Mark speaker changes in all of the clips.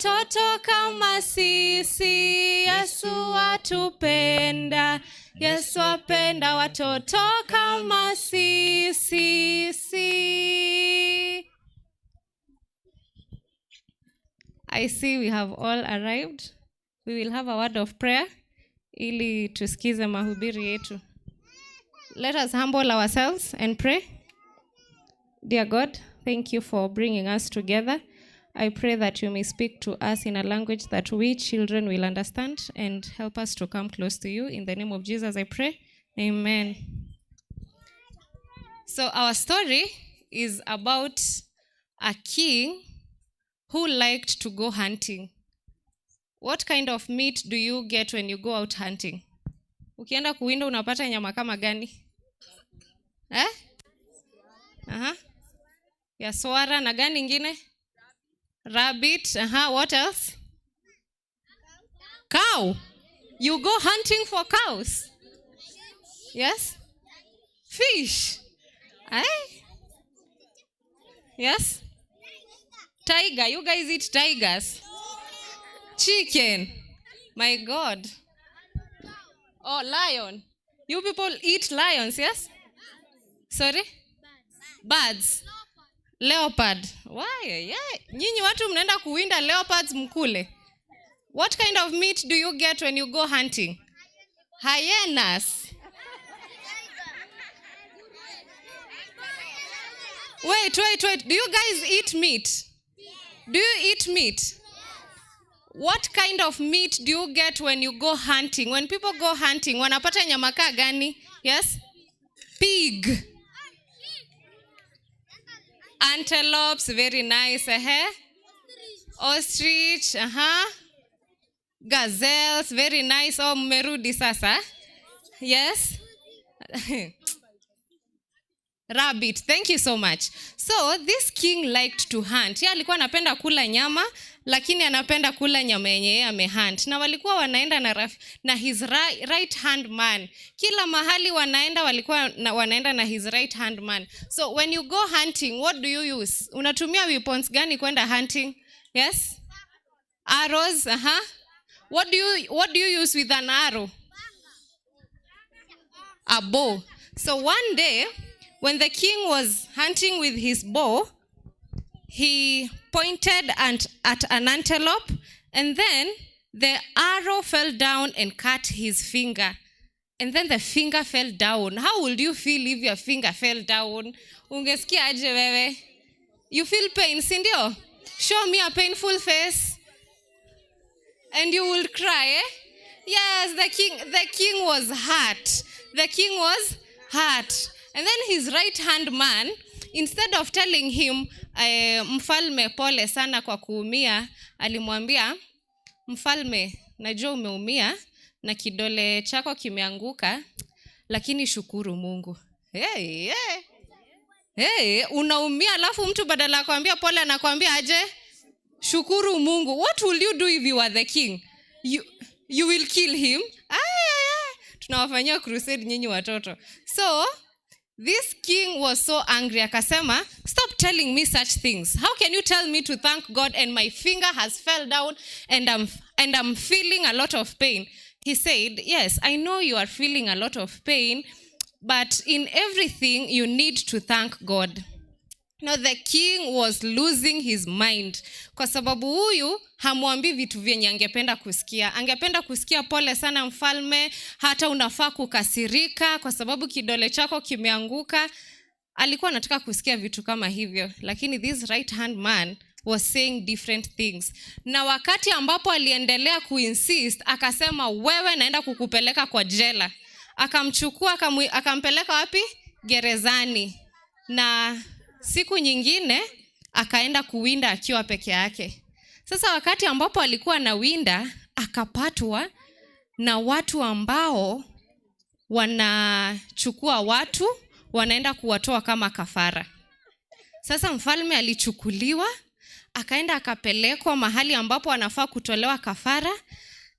Speaker 1: watoto kama sisi. Yesu atupenda, Yesu apenda watoto kama sisi. I see we have all arrived. We will have a word of prayer ili tusikize mahubiri yetu. Let us humble ourselves and pray. Dear God, thank you for bringing us together. I pray that you may speak to us in a language that we children will understand and help us to come close to you. In the name of Jesus, I pray. Amen. So our story is about a king who liked to go hunting. What kind of meat do you get when you go out hunting? Ukienda kuwinda unapata nyama kama gani? Ya swara na gani ingine? Rabbit. What else? Cow. You go hunting for cows? Yes? Fish. Yes? Tiger. You guys eat tigers? Chicken. My God. Oh, lion. You people eat lions, yes? Sorry? Birds. Leopard. Why? Yeah. Nyinyi watu mnaenda kuwinda leopards mkule. What kind of meat do you get when you go hunting? Hyenas. Wait. Do you guys eat meat? Do you eat meat? What kind of meat do you get when you go hunting? When people go hunting, wanapata nyama kaa gani? Yes? Pig. Antelopes, very nice. Ostrich, Gazelles, very nice. Oh, mmerudi sasa. Yes? Rabbit. Thank you so much. So, this king liked to hunt. Yeye alikuwa anapenda kula nyama, lakini anapenda kula nyama yenye yeye amehunt. Na walikuwa wanaenda na his right hand man. Kila mahali wanaenda walikuwa wanaenda na his right hand man. So, when you go hunting, what do you use? Unatumia weapons gani kwenda hunting? Yes? Arrows, What do you use with an arrow? A bow. So, one day, when the king was hunting with his bow, he pointed at an antelope, and then the arrow fell down and cut his finger. And then the finger fell down. How would you feel if your finger fell down? Ungesikia aje wewe? You feel pain, si ndio? Show me a painful face. And you will cry, eh? Yes, the king was hurt. The king was hurt. And then his right-hand man, instead of telling him, mfalme pole sana kwa kuumia, alimwambia, mfalme, najua umeumia na kidole chako kimeanguka, lakini shukuru Mungu. Hey, unaumia alafu mtu badala ya kuambia pole anakuambia aje? Shukuru Mungu. What will you do if you are the king? You will kill him? Tunawafanyia crusade nyinyi watoto. So, this king was so angry. Akasema, stop telling me such things. How can you tell me to thank God and my finger has fell down and I'm feeling a lot of pain? He said, yes, I know you are feeling a lot of pain, but in everything you need to thank God. Now the king was losing his mind. Kwa sababu huyu hamwambii vitu vyenye angependa kusikia. Angependa kusikia pole sana mfalme, hata unafaa kukasirika kwa sababu kidole chako kimeanguka. Alikuwa anataka kusikia vitu kama hivyo. Lakini this right hand man was saying different things. Na wakati ambapo aliendelea kuinsist, akasema wewe naenda kukupeleka kwa jela. Akamchukua, akampeleka wapi? Gerezani. Na siku nyingine akaenda kuwinda akiwa peke yake. Sasa wakati ambapo alikuwa anawinda, akapatwa na watu ambao wanachukua watu, wanaenda kuwatoa kama kafara. Sasa mfalme alichukuliwa, akaenda akapelekwa mahali ambapo anafaa kutolewa kafara,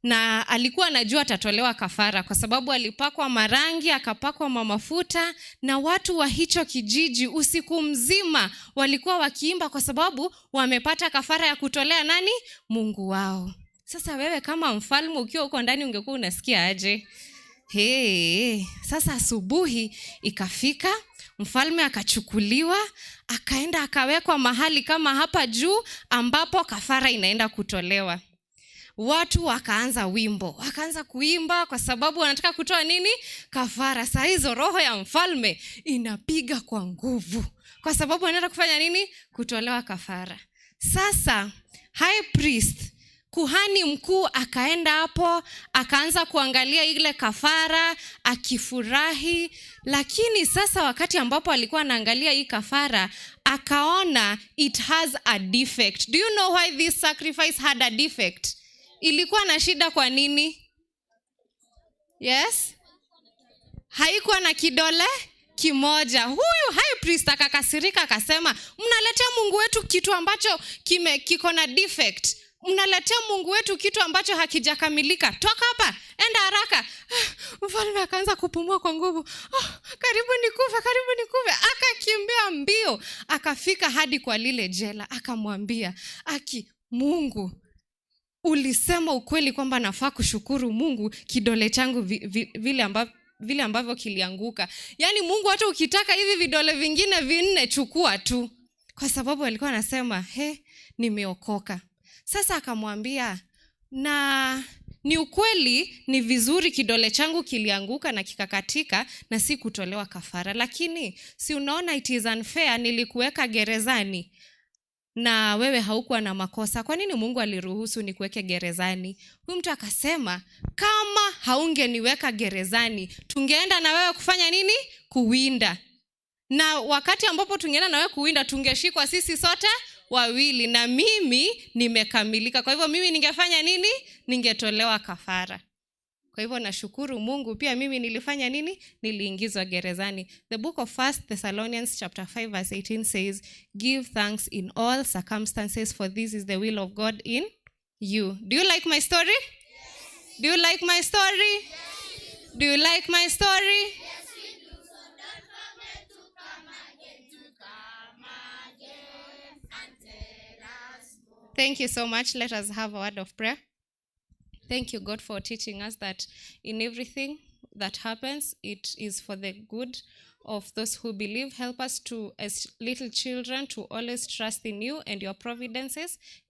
Speaker 1: na alikuwa anajua atatolewa kafara kwa sababu alipakwa marangi, akapakwa mafuta, na watu wa hicho kijiji usiku mzima walikuwa wakiimba kwa sababu wamepata kafara ya kutolea nani? Mungu wao. Sasa wewe kama mfalme ukiwa uko ndani ungekuwa unasikia aje? Sasa asubuhi ikafika, mfalme akachukuliwa, akaenda akawekwa mahali kama hapa juu ambapo kafara inaenda kutolewa. Watu wakaanza wimbo, wakaanza kuimba kwa sababu wanataka kutoa nini? Kafara. Saa hizo roho ya mfalme inapiga kwa nguvu kwa sababu wanaenda kufanya nini? Kutolewa kafara. Sasa high priest, kuhani mkuu, akaenda hapo akaanza kuangalia ile kafara akifurahi. Lakini sasa wakati ambapo alikuwa anaangalia hii kafara, akaona it has a defect. Do you know why this sacrifice had a defect? Ilikuwa na shida kwa nini? Yes? Haikuwa na kidole kimoja. Huyu high priest akakasirika, akasema, mnaletea Mungu wetu kitu ambacho kiko na defect. Mnaletea Mungu wetu kitu ambacho hakijakamilika. Toka hapa, enda haraka. Mfalme akaanza kupumua kwa nguvu. Karibu nikufe. Akakimbia mbio, akafika hadi kwa lile jela, akamwambia, Mungu, ulisema ukweli kwamba nafaa kushukuru Mungu kidole changu vile ambavyo kilianguka. Yaani Mungu, hata ukitaka hivi vidole vingine 4 chukua tu. Kwa sababu alikuwa anasema, nimeokoka. Sasa akamwambia, na ni ukweli, ni vizuri kidole changu kilianguka na kikakatika na si kutolewa kafara. Lakini si unaona it is unfair, nilikuweka gerezani na wewe haukuwa na makosa. Kwa nini Mungu aliruhusu nikuweke gerezani? Huyu mtu akasema, kama haungeniweka gerezani, tungeenda na wewe kufanya nini? Kuwinda. Na wakati ambapo tungeenda na wewe kuwinda, tungeshikwa sisi sote wawili, na mimi nimekamilika. Kwa hivyo mimi ningefanya nini? Ningetolewa kafara. Kwa hivyo nashukuru Mungu, pia mimi nilifanya nini? Niliingizwa gerezani. The book of 1 Thessalonians chapter 5 verse 18 says, give thanks in all circumstances, for this is the will of God in you. Do you like my story? Yes. Do you like my story? Yes. Do you like my story? Yes, we do. So don't forget to come again and tell us more. Thank you so much. Let us have a word of prayer. Thank you, God, for teaching us that in everything that happens, it is for the good of those who believe. Help us to, as little children, to always trust in you and your providences. In the